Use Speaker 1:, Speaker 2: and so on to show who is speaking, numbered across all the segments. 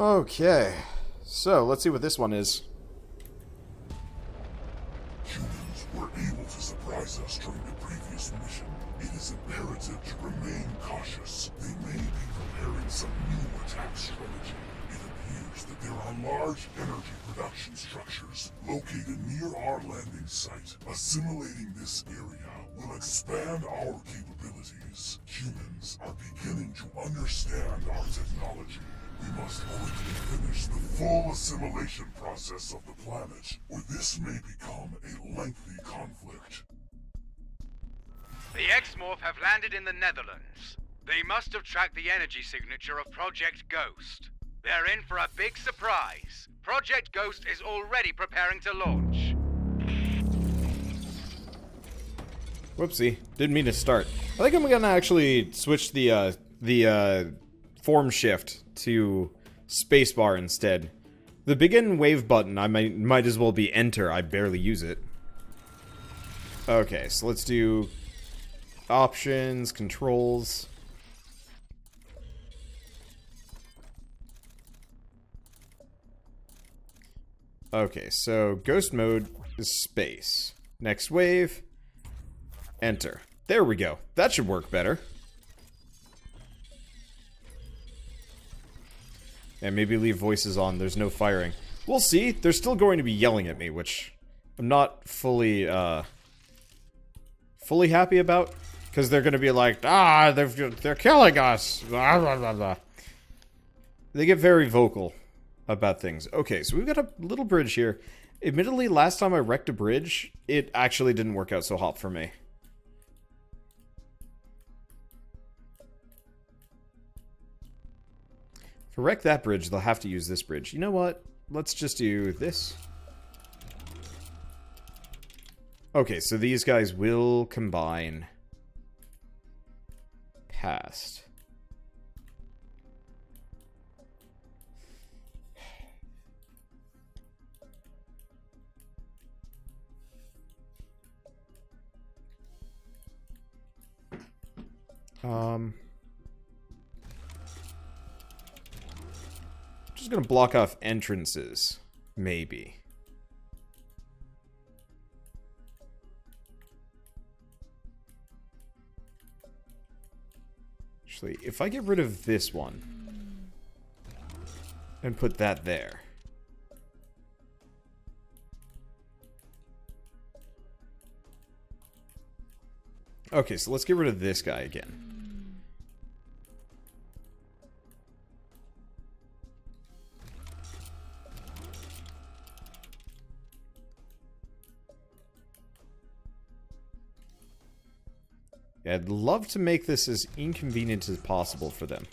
Speaker 1: Okay, so let's see what this one is.
Speaker 2: Humans were able to surprise us during the previous mission. It is imperative to remain cautious. They may be preparing some new attack strategy. It appears that there are large energy production structures located near our landing site. Assimilating this area will expand our capabilities. Humans are beginning to understand our technology. We must quickly finish the full assimilation process of the planet, or this may become a lengthy conflict.
Speaker 3: The X-Morph have landed in the Netherlands. They must have tracked the energy signature of Project Ghost. They're in for a big surprise. Project Ghost is already preparing to launch.
Speaker 1: Whoopsie, didn't mean to start. I think I'm gonna actually switch the form shift to spacebar instead. The begin wave button, I might as well be enter. I barely use it. Okay, so let's do options, controls. Okay, so ghost mode is space. Next wave, enter. There we go. That should work better. And maybe leave voices on. There's no firing. We'll see. They're still going to be yelling at me, which I'm not fully happy about. Because they're going to be like, they're killing us. Blah, blah, blah, blah. They get very vocal about things. Okay, so we've got a little bridge here. Admittedly, last time I wrecked a bridge, it actually didn't work out so hot for me. To wreck that bridge, they'll have to use this bridge. You know what? Let's just do this. Okay, so these guys will combine past. Just gonna block off entrances, maybe. Actually, if I get rid of this one and put that there. Okay, so let's get rid of this guy again. Yeah, I'd love to make this as inconvenient as possible for them.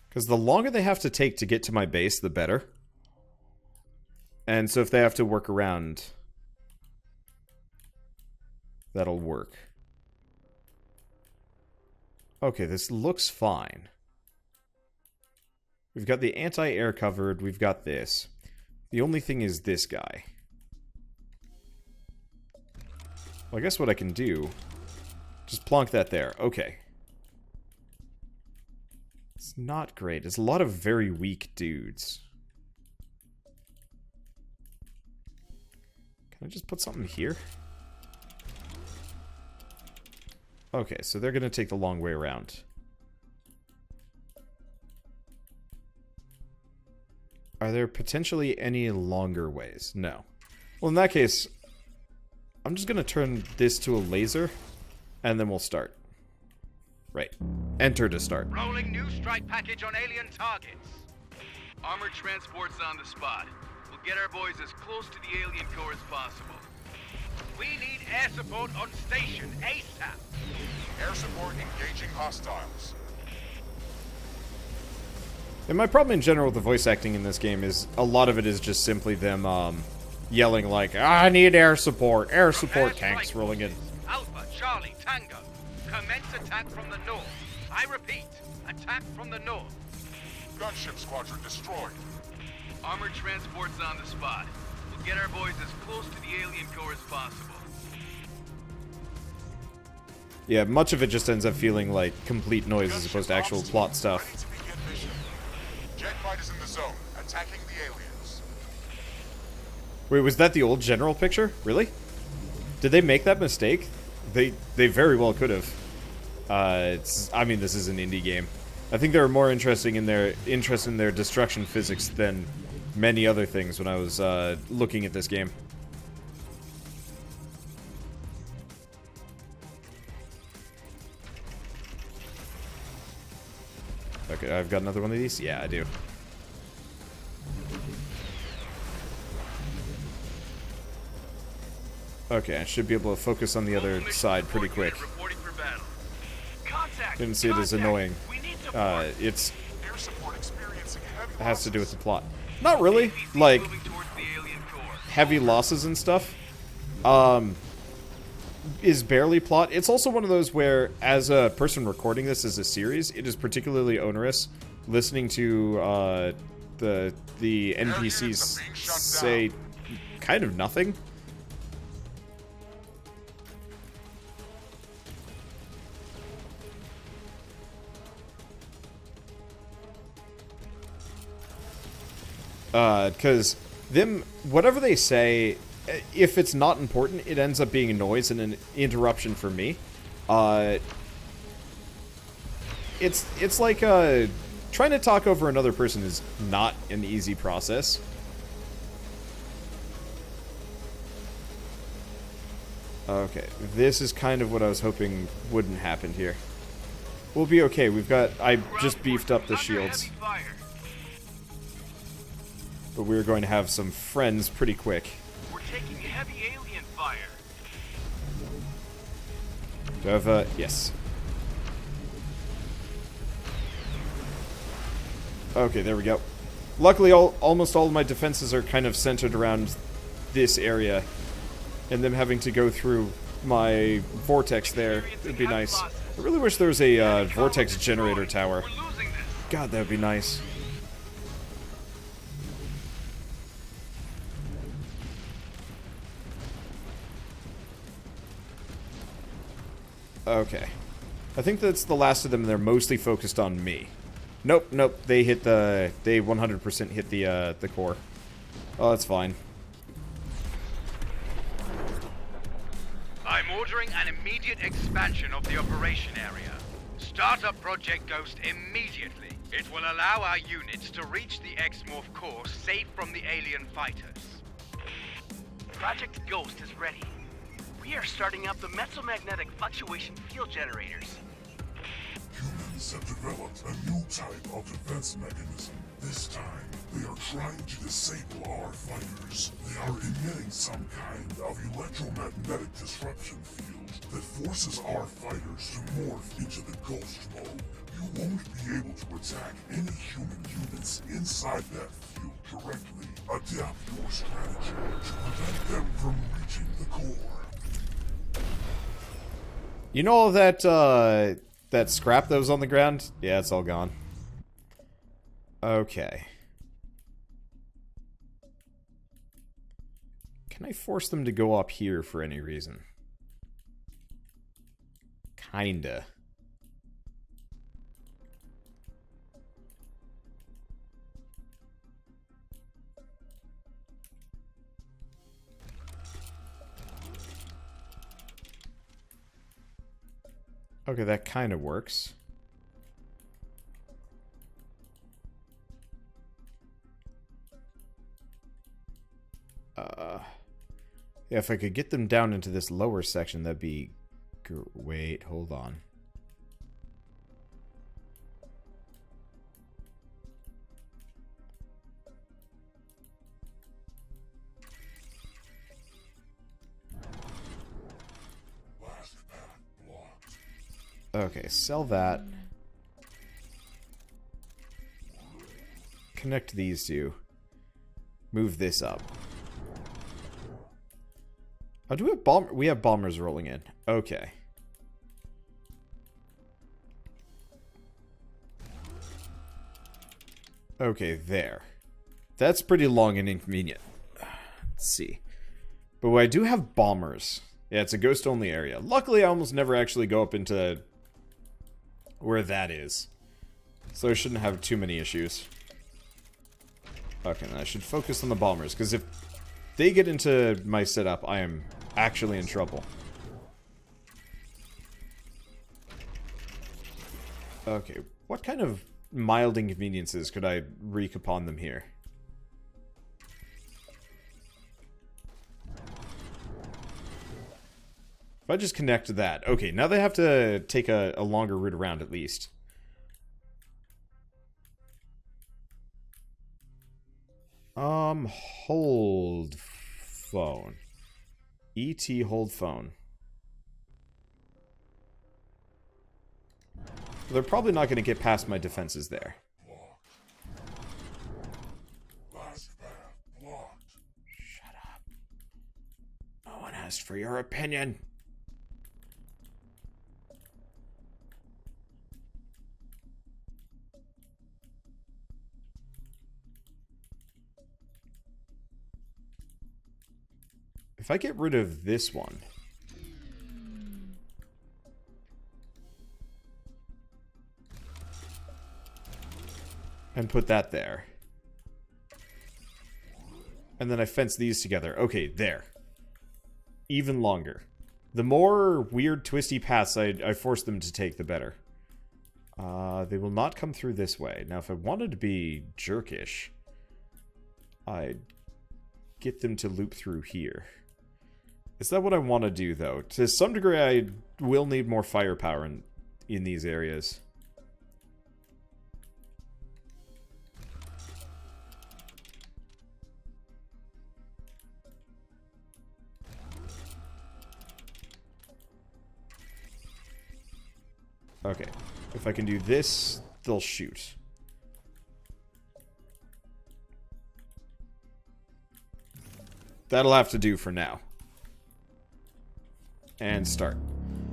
Speaker 1: Because the longer they have to take to get to my base, the better. And so if they have to work around, that'll work. Okay, this looks fine. We've got the anti-air covered, we've got this. The only thing is this guy. Well, I guess what I can do, just plonk that there. Okay. It's not great. It's a lot of very weak dudes. Can I just put something here? Okay, so they're going to take the long way around. Are there potentially any longer ways? No. Well, in that case, I'm just going to turn this to a laser, and then we'll start. Right. Enter to start.
Speaker 3: Rolling new strike package on alien targets.
Speaker 4: Armored transport's on the spot. We'll get our boys as close to the alien core as possible.
Speaker 3: We need air support on station ASAP.
Speaker 2: Air support engaging hostiles.
Speaker 1: And my problem in general with the voice acting in this game is a lot of it is just simply them, yelling like, I need air support tanks rolling in.
Speaker 3: Alpha, Charlie, Tango. Commence attack from the north. I repeat, attack from the north.
Speaker 2: Gunship squadron destroyed.
Speaker 4: Armored transport's on the spot. We'll get our boys as close to the alien core as possible.
Speaker 1: Yeah, much of it just ends up feeling like complete noise as opposed to actual plot stuff.
Speaker 2: fighters in the zone, attacking the aliens.
Speaker 1: Wait, was that the old general picture? Really? Did they make that mistake? They very well could have. I mean, this is an indie game. I think they were more interested in their destruction physics than many other things when I was looking at this game. Okay, I've got another one of these? Yeah, I do. Okay, I should be able to focus on the other side pretty quick. Didn't see it as annoying. It has to do with the plot. Not really. Like, heavy losses and stuff is barely plot. It's also one of those where, as a person recording this as a series, it is particularly onerous listening to the NPCs say kind of nothing. Because whatever they say, if it's not important, it ends up being a noise and an interruption for me. It's like, trying to talk over another person is not an easy process. Okay, this is kind of what I was hoping wouldn't happen here. We'll be okay, I just beefed up the shields. But we're going to have some friends pretty quick.
Speaker 4: We're taking heavy alien fire.
Speaker 1: Do I have yes. Okay, there we go. Luckily, almost all of my defenses are kind of centered around this area. And them having to go through my vortex there would be nice. I really wish there was a vortex generator tower. God, that would be nice. Okay. I think that's the last of them, and they're mostly focused on me. Nope, nope, they 100% hit the core. Oh, that's fine.
Speaker 3: I'm ordering an immediate expansion of the operation area. Start up Project Ghost immediately. It will allow our units to reach the X-Morph core safe from the alien fighters.
Speaker 5: Project Ghost is ready. We are starting up the metamagnetic fluctuation field generators.
Speaker 2: Humans have developed a new type of defense mechanism. This time, they are trying to disable our fighters. They are emitting some kind of electromagnetic disruption field that forces our fighters to morph into the ghost mode. You won't be able to attack any human units inside that field directly. Adapt your strategy to prevent them from reaching the core.
Speaker 1: You know all that, that scrap that was on the ground? Yeah, it's all gone. Okay. Can I force them to go up here for any reason? Kinda. Okay, that kind of works. Yeah, if I could get them down into this lower section, that'd be... Wait, hold on. Okay, sell that. Connect these two. Move this up. Oh, do we have we have bombers rolling in. Okay. Okay, there. That's pretty long and inconvenient. Let's see. But I do have bombers. Yeah, it's a ghost-only area. Luckily, I almost never actually go up into where that is. So I shouldn't have too many issues. Okay, then I should focus on the bombers, because if they get into my setup, I am actually in trouble. Okay, what kind of mild inconveniences could I wreak upon them here? If I just connect to that. Okay, now they have to take a longer route around at least. Hold phone. ET hold phone. They're probably not going to get past my defenses there.
Speaker 2: Last path blocked.
Speaker 1: Shut up. No one asked for your opinion. If I get rid of this one... and put that there. And then I fence these together. Okay, there. Even longer. The more weird, twisty paths I force them to take, the better. They will not come through this way. Now, if I wanted to be jerkish, I'd get them to loop through here. Is that what I want to do, though? To some degree, I will need more firepower in these areas. Okay. If I can do this, they'll shoot. That'll have to do for now. And start.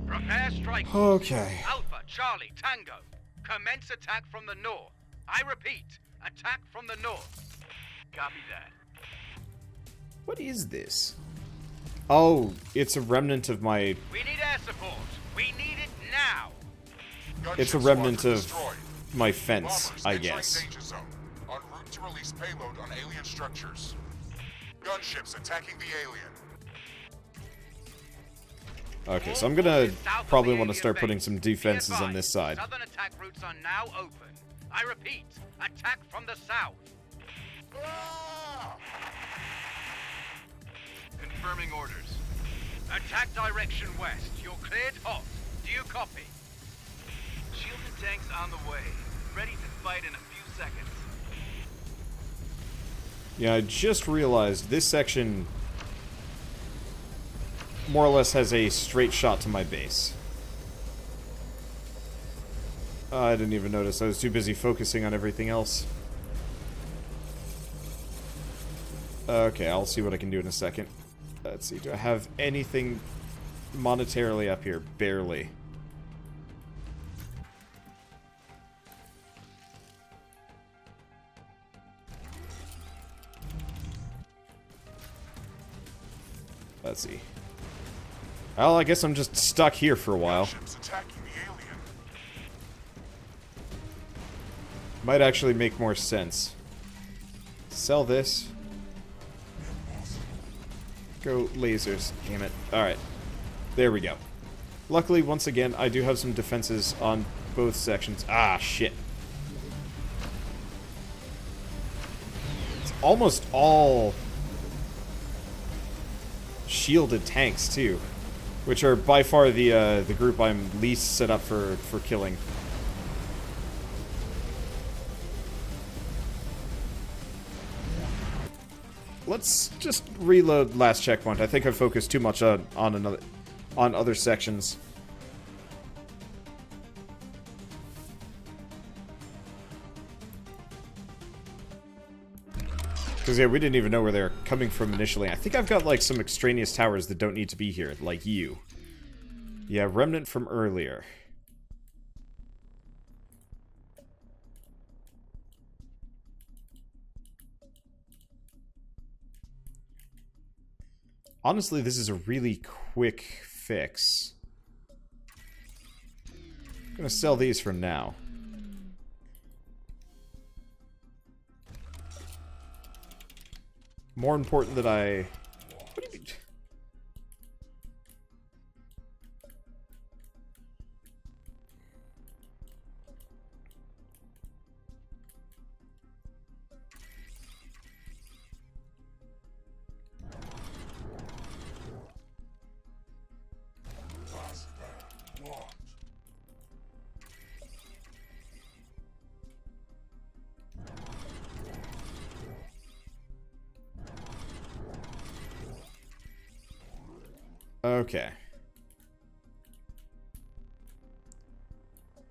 Speaker 3: Prepare strike.
Speaker 1: Okay.
Speaker 3: Alpha, Charlie, Tango. Commence attack from the north. I repeat, attack from the north.
Speaker 4: Copy that.
Speaker 1: What is this? Oh, it's a remnant of my...
Speaker 3: We need air support. We need it now.
Speaker 1: It's a remnant of my fence, I guess.
Speaker 2: Danger zone. En route to release payload on alien structures. Gunships attacking the alien.
Speaker 1: Okay, so I'm gonna probably want to start putting some defenses on this side.
Speaker 3: Southern attack routes are now open. I repeat, attack from the south.
Speaker 4: Confirming orders.
Speaker 3: Attack direction west. You're cleared hot. Do you copy?
Speaker 4: Shielded tanks on the way. Ready to fight in a few seconds.
Speaker 1: Yeah, I just realized this section more or less has a straight shot to my base. I didn't even notice. I was too busy focusing on everything else. Okay, I'll see what I can do in a second. Let's see, do I have anything monetarily up here? Barely. Let's see. Well, I guess I'm just stuck here for a while.
Speaker 2: Gunships attacking the alien.
Speaker 1: Might actually make more sense. Sell this. Go lasers. Damn it. Alright. There we go. Luckily, once again, I do have some defenses on both sections. Ah, shit. It's almost all shielded tanks, too. Which are by far the group I'm least set up for killing. Let's just reload last checkpoint. I think I focused too much on other sections. Because, yeah, we didn't even know where they're coming from initially. I think I've got, like, some extraneous towers that don't need to be here, like you. Yeah, remnant from earlier. Honestly, this is a really quick fix. I'm gonna sell these for now. more important that I... What do you mean? Okay.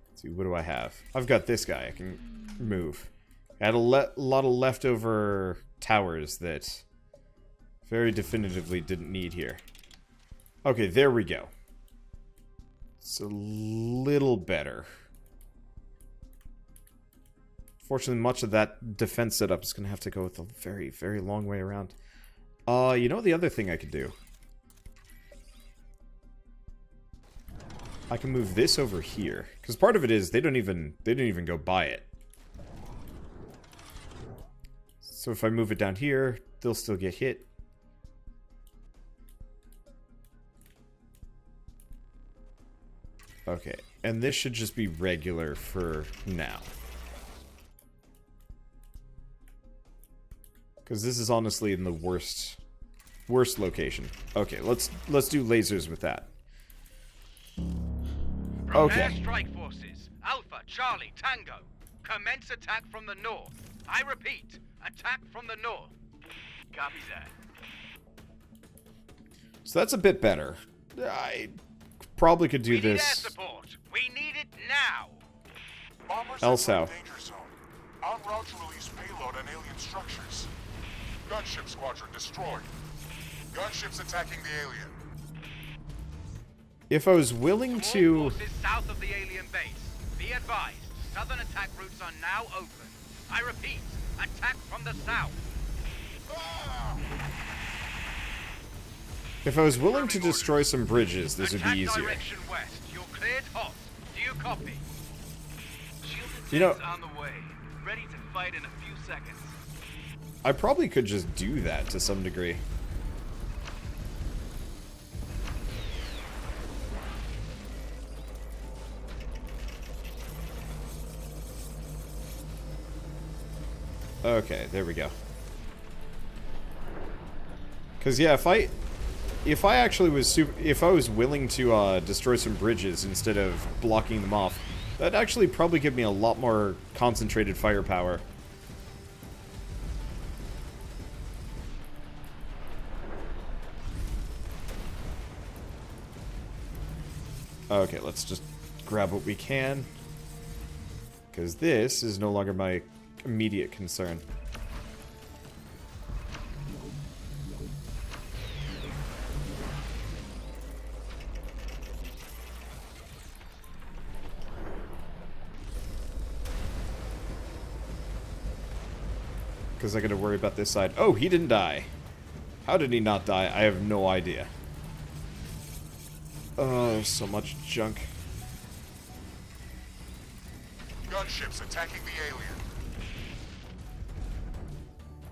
Speaker 1: Let's see, what do I have? I've got this guy I can move. I had a lot of leftover towers that very definitively didn't need here. Okay, there we go. It's a little better. Fortunately, much of that defense setup is going to have to go with a very, very long way around. You know the other thing I could do? I can move this over here, because part of it is they didn't even go by it. So if I move it down here, they'll still get hit. Okay, and this should just be regular for now. Because this is honestly in the worst location. Okay, let's do lasers with that.
Speaker 3: From air strike forces, Alpha, Charlie, Tango. Commence attack from the north. I repeat, attack from the north.
Speaker 5: Copy that.
Speaker 1: So that's a bit better. I probably could do
Speaker 3: We need air
Speaker 1: this.
Speaker 3: support. We need it now.
Speaker 2: Bombers
Speaker 1: El
Speaker 2: enter
Speaker 1: South.
Speaker 2: danger zone. En route to release payload on alien structures. Gunship squadron destroyed. Gunships attacking the alien.
Speaker 1: If I was willing
Speaker 3: Small
Speaker 1: to...
Speaker 3: forces south of the alien base. Be advised, southern attack routes are now open. I repeat, attack from the south.
Speaker 1: If I was willing to destroy some bridges, this would be
Speaker 3: Attack
Speaker 1: easier.
Speaker 3: direction west. You're cleared hot. Do you copy?
Speaker 5: Shielded
Speaker 1: You know-
Speaker 5: tanks on the way. Ready to fight in a few seconds.
Speaker 1: I probably could just do that to some degree. Okay, there we go. Cause yeah, if I actually was if I was willing to destroy some bridges instead of blocking them off, that'd actually probably give me a lot more concentrated firepower. Okay, let's just grab what we can. Because this is no longer my immediate concern. Because I gotta worry about this side. Oh, he didn't die. How did he not die? I have no idea. Oh, there's so much junk.
Speaker 2: Gunships attacking the alien.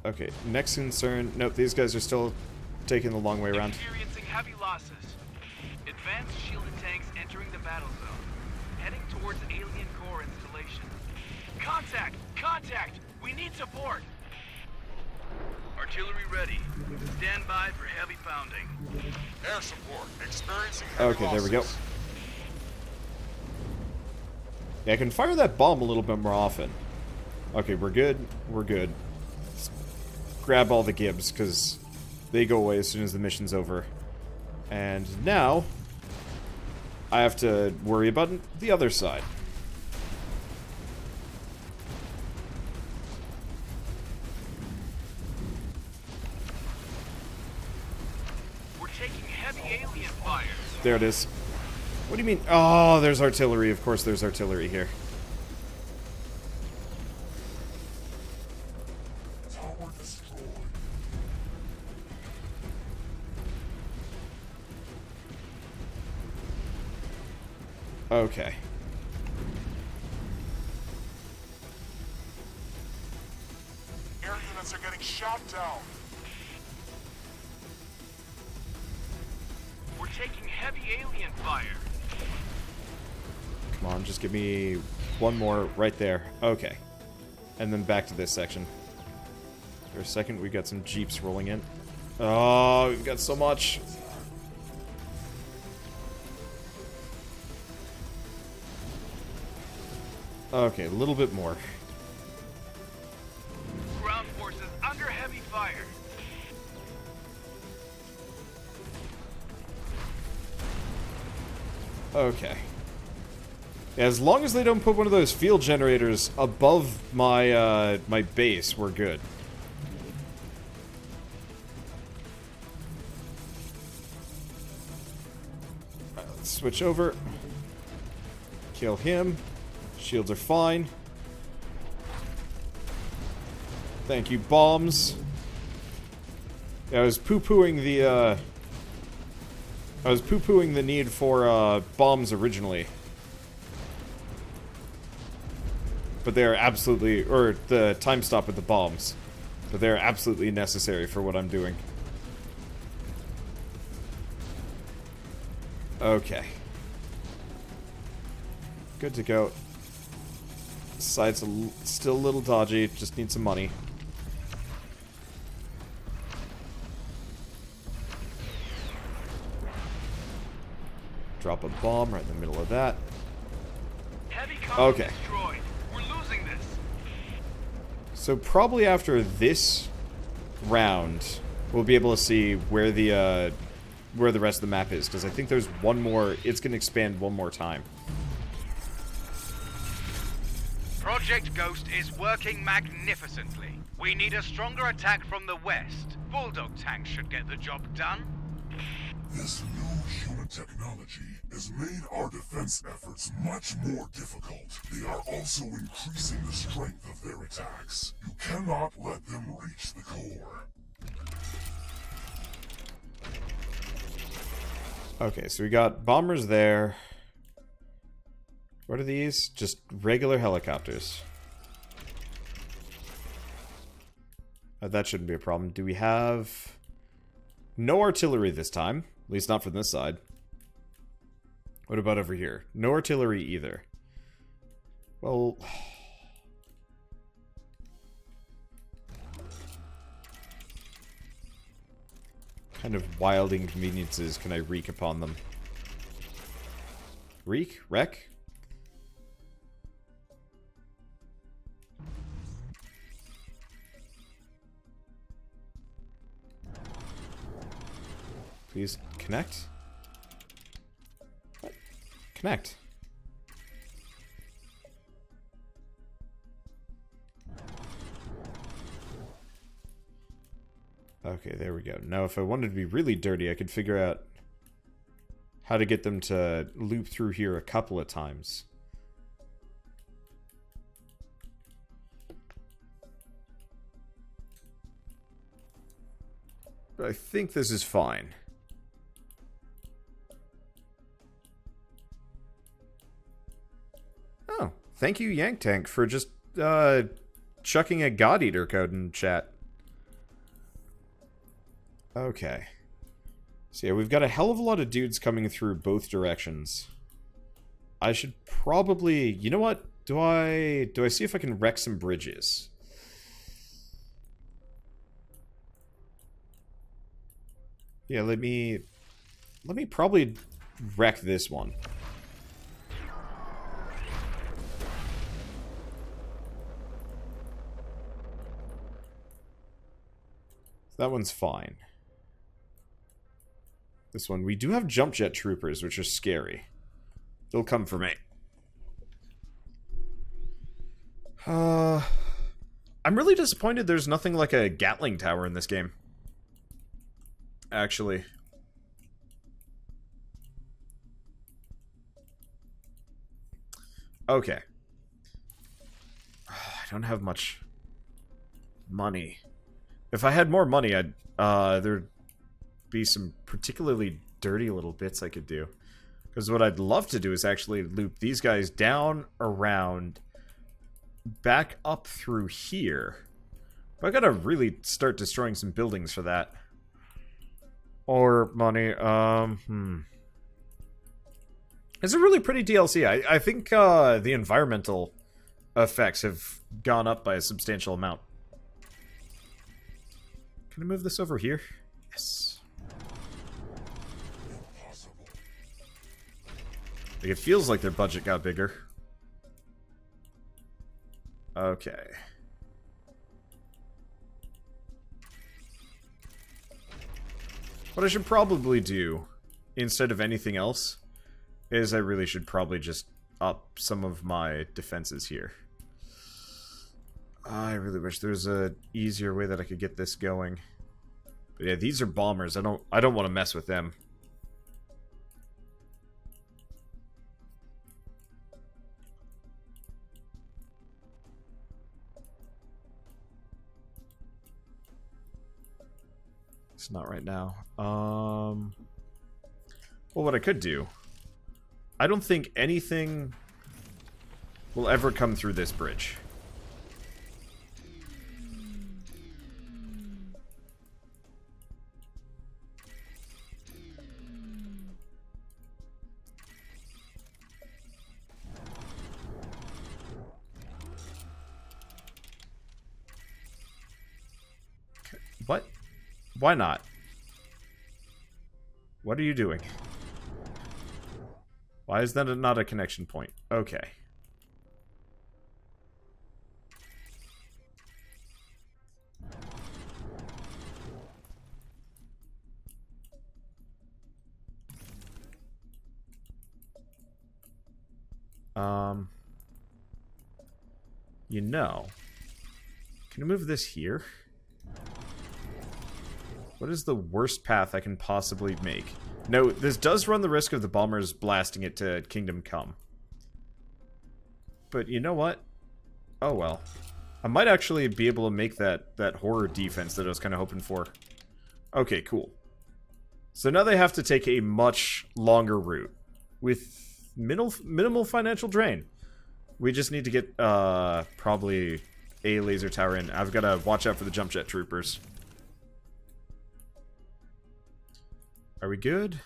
Speaker 1: Okay, next concern. Nope, these guys are still taking the long way around.
Speaker 5: Experiencing heavy losses. Advanced shielded tanks entering the battle zone. Heading towards alien core installation. Contact! Contact! We need support! Artillery ready. Stand by for heavy pounding.
Speaker 2: Air support. Experiencing heavy
Speaker 1: Okay, there we go.
Speaker 2: losses.
Speaker 1: Yeah, I can fire that bomb a little bit more often. Okay, we're good. We're good. Let's grab all the Gibbs, because they go away as soon as the mission's over. And now, I have to worry about the other side.
Speaker 5: We're taking heavy alien fire.
Speaker 1: There it is. What do you mean? Oh, there's artillery. Of course there's artillery here.
Speaker 2: Tower destroyed.
Speaker 1: Okay.
Speaker 2: Air units are getting shot down.
Speaker 5: taking heavy alien fire.
Speaker 1: Come on, just give me one more right there. Okay. And then back to this section. For a second, we got some jeeps rolling in. Oh, we've got so much. Okay, a little bit more.
Speaker 5: Ground forces under heavy fire.
Speaker 1: Okay. As long as they don't put one of those field generators above my my base, we're good. Alright, let's switch over. Kill him. Shields are fine. Thank you, bombs. Yeah, I was poo-pooing the need for bombs originally. But they are absolutely, or the time stop with the bombs. But they are absolutely necessary for what I'm doing. Okay. Good to go. Site's still a little dodgy, just need some money. Drop a bomb right in the middle of that.
Speaker 5: Heavy column
Speaker 1: Okay.
Speaker 5: destroyed. We're losing this.
Speaker 1: So probably after this round, we'll be able to see where the rest of the map is, because I think there's one more. It's going to expand one more time.
Speaker 3: Project Ghost is working magnificently. We need a stronger attack from the west. Bulldog tanks should get the job done.
Speaker 2: This new human technology has made our defense efforts much more difficult. They are also increasing the strength of their attacks. You cannot let them reach the core.
Speaker 1: Okay, so we got bombers there. What are these? Just regular helicopters. That shouldn't be a problem. Do we have... No artillery this time. At least not from this side. What about over here? No artillery either. Well... kind of wild inconveniences can I wreak upon them? Wreak? Wreck? Please connect. What? Connect. Okay, there we go. Now, if I wanted to be really dirty, I could figure out how to get them to loop through here a couple of times. But I think this is fine. Oh, thank you, Yank Tank, for just chucking a God Eater code in chat. Okay. So yeah, we've got a hell of a lot of dudes coming through both directions. I should probably... You know what? Do I see if I can wreck some bridges? Yeah, let me probably wreck this one. That one's fine. This one, we do have jump jet troopers, which are scary. They'll come for me. I'm really disappointed there's nothing like a Gatling tower in this game. Actually. Okay. I don't have much money. If I had more money, I'd there'd be some particularly dirty little bits I could do. Because what I'd love to do is actually loop these guys down, around, back up through here. But I gotta really start destroying some buildings for that. Or money. It's a really pretty DLC. I think the environmental effects have gone up by a substantial amount. Can I move this over here? Yes.
Speaker 2: Impossible.
Speaker 1: Like, it feels like their budget got bigger. Okay. What I should probably do, instead of anything else, is I really should probably just up some of my defenses here. I really wish there was a easier way that I could get this going. But yeah, these are bombers. I don't want to mess with them. It's not right now. Well, what I could do, I don't think anything will ever come through this bridge. What? Why not? What are you doing? Why is that not a connection point? Okay. You know, can I move this here? What is the worst path I can possibly make? No, this does run the risk of the bombers blasting it to Kingdom Come. But you know what? Oh well. I might actually be able to make that horror defense that I was kind of hoping for. Okay, cool. So now they have to take a much longer route with minimal financial drain. We just need to get probably a laser tower in. I've got to watch out for the jump jet troopers. Are we good?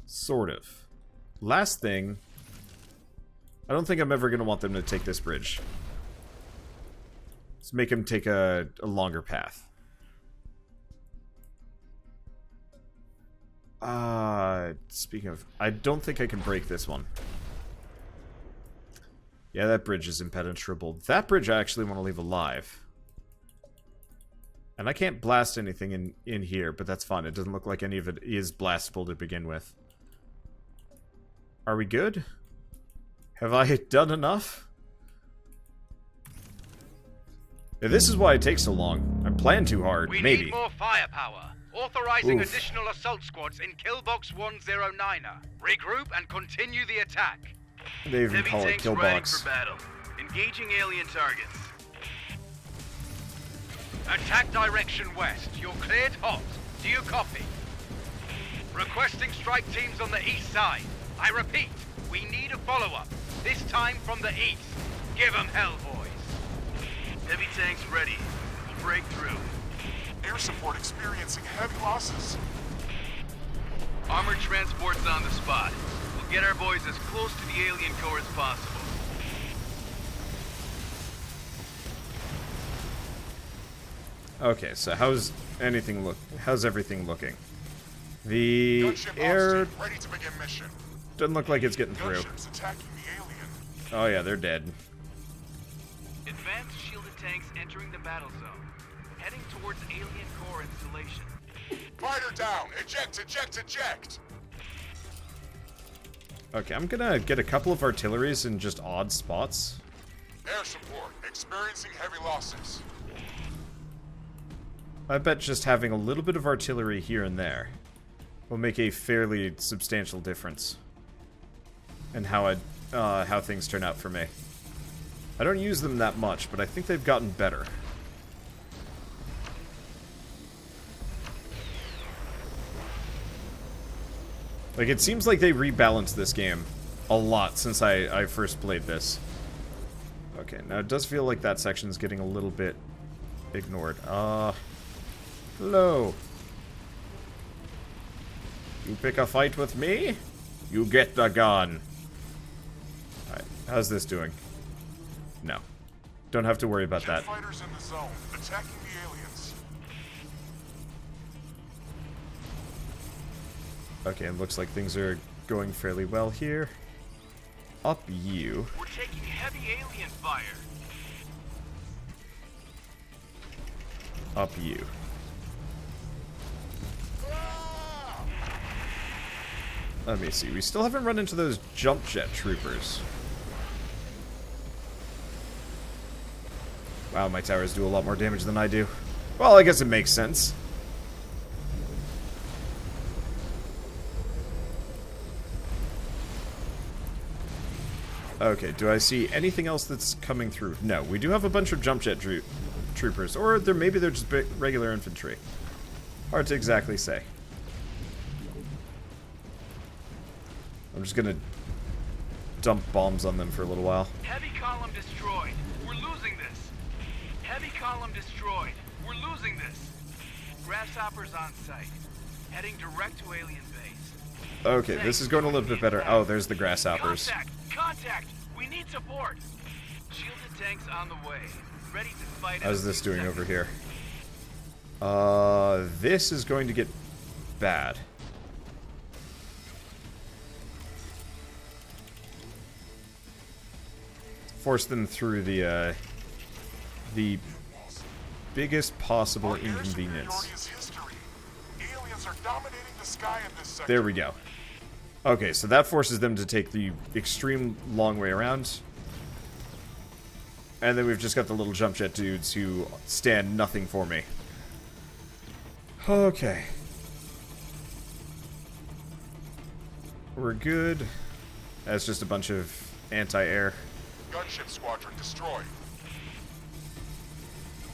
Speaker 1: Sort of. Last thing. I don't think I'm ever going to want them to take this bridge. Let's make them take a longer path. Speaking of, I don't think I can break this one. Yeah, that bridge is impenetrable. That bridge I actually want to leave alive. And I can't blast anything in here, but that's fine. It doesn't look like any of it is blastable to begin with. Are we good? Have I done enough? Yeah, this is why it takes so long. I'm playing too hard,
Speaker 3: We
Speaker 1: maybe.
Speaker 3: need more firepower. Authorizing
Speaker 1: Oof.
Speaker 3: additional assault squads in Killbox 109er. Regroup and continue the attack.
Speaker 1: They even
Speaker 4: Heavy
Speaker 1: call it
Speaker 4: tanks ready
Speaker 1: Killbox.
Speaker 4: for battle. Engaging alien targets.
Speaker 3: Attack direction west. You're cleared hot. Do you copy? Requesting strike teams on the east side. I repeat, we need a follow-up. This time from the east. Give them hell, boys.
Speaker 4: Heavy tanks ready. We'll break through.
Speaker 2: Air support experiencing heavy losses.
Speaker 4: Armored transport's on the spot. We'll get our boys as close to the alien core as possible.
Speaker 1: Okay, so how's everything looking? The
Speaker 2: Gunship
Speaker 1: air
Speaker 2: Austin, ready to begin mission.
Speaker 1: doesn't look like it's getting through.
Speaker 2: Gunships attacking the alien.
Speaker 1: Oh yeah, they're dead.
Speaker 5: Advanced shielded tanks entering the battle zone. Heading towards alien core installation.
Speaker 2: Fighter down! Eject, eject, eject!
Speaker 1: Okay, I'm gonna get a couple of artilleries in just odd spots.
Speaker 2: Air support experiencing heavy losses.
Speaker 1: I bet just having a little bit of artillery here and there will make a fairly substantial difference in how things turn out for me. I don't use them that much, but I think they've gotten better. Like, it seems like they rebalanced this game a lot since I first played this. Okay, now it does feel like that section's getting a little bit ignored. Hello. You pick a fight with me? You get the gun. Alright, how's this doing? No. Don't have to worry about that.
Speaker 2: Fighters in the zone, attacking the aliens.
Speaker 1: Okay, it looks like things are going fairly well here. Up you.
Speaker 5: We're taking heavy alien fire.
Speaker 1: Up you. Let me see. We still haven't run into those jump jet troopers. Wow, my towers do a lot more damage than I do. Well, I guess it makes sense. Okay, do I see anything else that's coming through? No, we do have a bunch of jump jet troopers, or maybe they're just regular infantry. Hard to exactly say. I'm just gonna dump bombs on them for a little while.
Speaker 5: Heavy column destroyed. We're losing this. Heavy column destroyed. We're losing this. Grasshoppers on site. Heading direct to alien base.
Speaker 1: Okay, this is going a little bit better. Oh, there's the grasshoppers.
Speaker 5: Contact! Contact! We need support! Shielded tanks on the way. Ready to fight.
Speaker 1: How's this doing over here? This is going to get bad. Force them through the biggest possible inconvenience.
Speaker 2: Aliens are dominating the sky in this sector.
Speaker 1: There we go. Okay, so that forces them to take the extreme long way around. And then we've just got the little jump jet dudes who stand nothing for me. Okay. We're good. That's just a bunch of anti-air.
Speaker 2: Gunship squadron destroyed.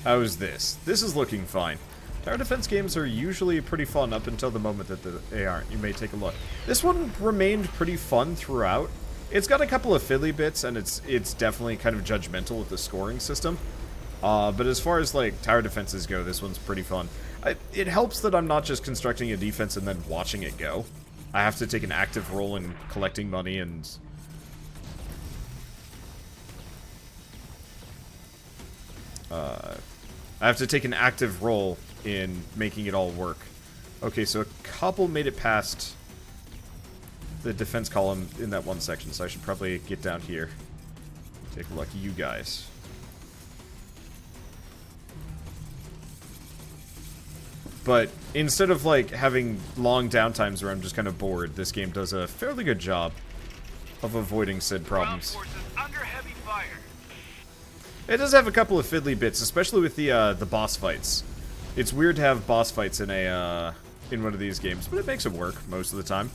Speaker 1: How's this? This is looking fine. Tower defense games are usually pretty fun up until the moment that they aren't. You may take a look. This one remained pretty fun throughout. It's got a couple of fiddly bits, and it's definitely kind of judgmental with the scoring system. But as far as, like, tower defenses go, this one's pretty fun. It helps that I'm not just constructing a defense and then watching it go. I have to take an active role in collecting money and... I have to take an active role in making it all work. Okay, so a couple made it past the defense column in that one section, so I should probably get down here. Take a look at you guys. But instead of, like, having long downtimes where I'm just kind of bored, this game does a fairly good job of avoiding said problems.
Speaker 5: Ground forces under heavy fire.
Speaker 1: It does have a couple of fiddly bits, especially with the boss fights. It's weird to have boss fights in a in one of these games, but it makes it work most of the time.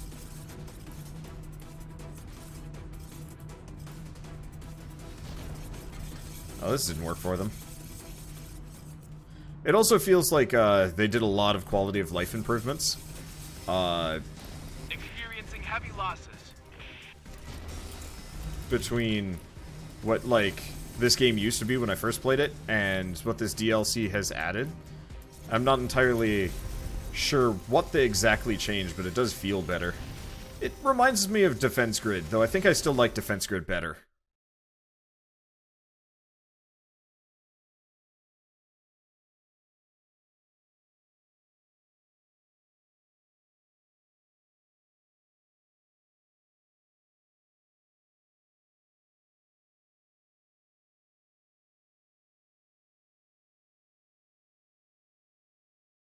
Speaker 1: Oh, this didn't work for them. It also feels like they did a lot of quality of life improvements.
Speaker 5: Experiencing heavy losses.
Speaker 1: Between what, like, this game used to be when I first played it, and what this DLC has added. I'm not entirely sure what they exactly changed, but it does feel better. It reminds me of Defense Grid, though I think I still like Defense Grid better.